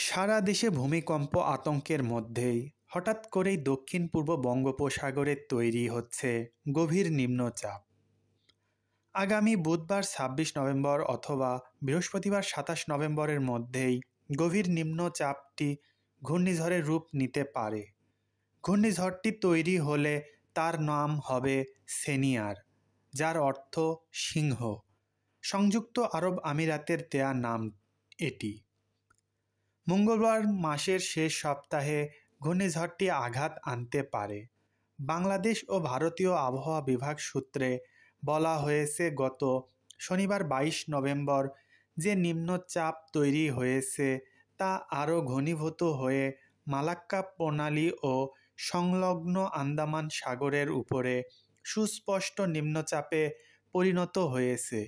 সারা দেশে ভূমিকম্প আতঙ্কের মধ্যেই হঠাৎ করেই দক্ষিণ পূর্ব বঙ্গোপসাগরে তৈরি হচ্ছে গভীর নিম্নচাপ। আগামী বুধবার ২৬ নভেম্বর অথবা বৃহস্পতিবার ২৭ নভেম্বরের মধ্যেই গভীর নিম্নচাপটি ঘূর্ণিঝড়ের রূপ নিতে পারে। ঘূর্ণিঝড়টি তৈরি হলে তার নাম হবে সেনিয়ার, যার অর্থ সিংহ। সংযুক্ত আরব আমিরাতের দেয়া নাম এটি। মঙ্গলবার মাসের শেষ সপ্তাহে ঘূর্ণিঝড়টি আঘাত আনতে পারে। বাংলাদেশ ও ভারতীয় আবহাওয়া বিভাগ সূত্রে বলা হয়েছে, গত শনিবার ২২ নভেম্বর যে নিম্নচাপ তৈরি হয়েছে তা আরও ঘনীভূত হয়ে মালাক্কা প্রণালী ও সংলগ্ন আন্দামান সাগরের উপরে সুস্পষ্ট নিম্নচাপে পরিণত হয়েছে।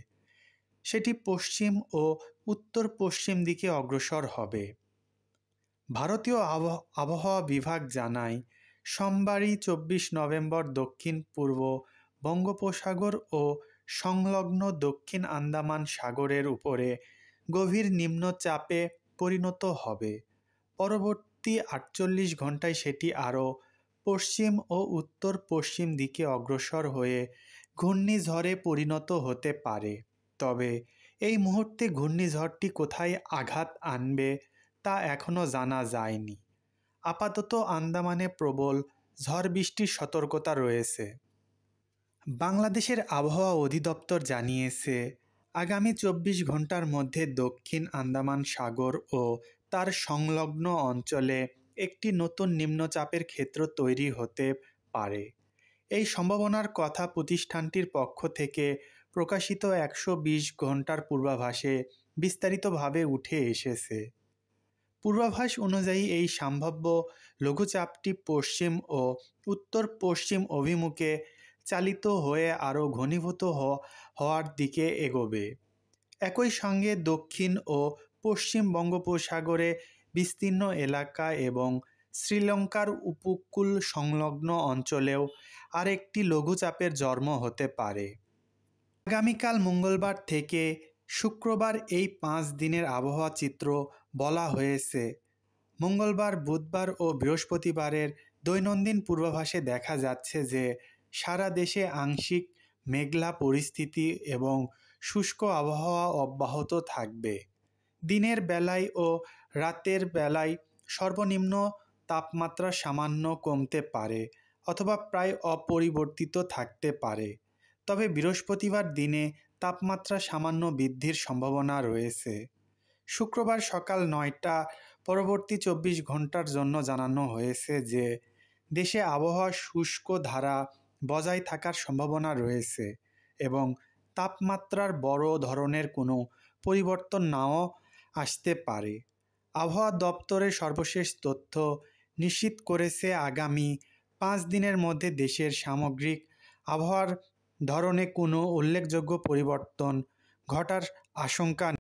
সেটি পশ্চিম ও উত্তর পশ্চিম দিকে অগ্রসর হবে। ভারতীয় আবহাওয়া বিভাগ জানায়, সোমবারই ২৪ নভেম্বর দক্ষিণ পূর্ব বঙ্গোপসাগর ও সংলগ্ন দক্ষিণ আন্দামান সাগরের উপরে গভীর নিম্নচাপে পরিণত হবে। পরবর্তী ৪৮ ঘন্টায় সেটি আরও পশ্চিম ও উত্তর পশ্চিম দিকে অগ্রসর হয়ে ঘূর্ণিঝড়ে পরিণত হতে পারে। তবে এই মুহূর্তে ঘূর্ণিঝড়টি কোথায় আঘাত আনবে তা এখনও জানা যায়নি। আপাতত আন্দামানে প্রবল ঝড় বৃষ্টির সতর্কতা রয়েছে। বাংলাদেশের আবহাওয়া অধিদপ্তর জানিয়েছে, আগামী ২৪ ঘন্টার মধ্যে দক্ষিণ আন্দামান সাগর ও তার সংলগ্ন অঞ্চলে একটি নতুন নিম্নচাপের ক্ষেত্র তৈরি হতে পারে। এই সম্ভাবনার কথা প্রতিষ্ঠানটির পক্ষ থেকে প্রকাশিত ১২০ ঘন্টার পূর্বাভাসে বিস্তারিতভাবে উঠে এসেছে। পূর্বাভাস অনুযায়ী এই সম্ভাব্য লঘুচাপটি পশ্চিম ও উত্তর পশ্চিম অভিমুখে চালিত হয়ে আরও ঘনীভূত হওয়ার দিকে এগোবে। একই সঙ্গে দক্ষিণ ও পশ্চিম বঙ্গোপসাগরে বিস্তীর্ণ এলাকা এবং শ্রীলঙ্কার উপকূল সংলগ্ন অঞ্চলেও আরেকটি লঘুচাপের জন্ম হতে পারে। আগামীকাল মঙ্গলবার থেকে শুক্রবার এই ৫ দিনের আবহাওয়া চিত্র বলা হয়েছে। মঙ্গলবার, বুধবার ও বৃহস্পতিবারের দৈনন্দিন পূর্বাভাসে দেখা যাচ্ছে যে সারা দেশে আংশিক মেঘলা পরিস্থিতি এবং শুষ্ক আবহাওয়া অব্যাহত থাকবে। দিনের বেলায় ও রাতের বেলায় সর্বনিম্ন তাপমাত্রা সামান্য কমতে পারে অথবা প্রায় অপরিবর্তিত থাকতে পারে। তবে বৃহস্পতিবার দিনে তাপমাত্রা সামান্য বৃদ্ধির সম্ভাবনা রয়েছে। শুক্রবার সকাল ৯টা পরবর্তী ২৪ ঘন্টার জন্য জানানো হয়েছে যে দেশে আবহাওয়া শুষ্ক ধারা বজায় থাকার সম্ভাবনা রয়েছে এবং তাপমাত্রার বড় ধরনের কোনো পরিবর্তন নাও আসতে পারে। আবহাওয়া দপ্তরের সর্বশেষ তথ্য নিশ্চিত করেছে, আগামী ৫ দিনের মধ্যে দেশের সামগ্রিক আবহাওয়ার ধরনে কোনো উল্লেখযোগ্য পরিবর্তন ঘটার আশঙ্কা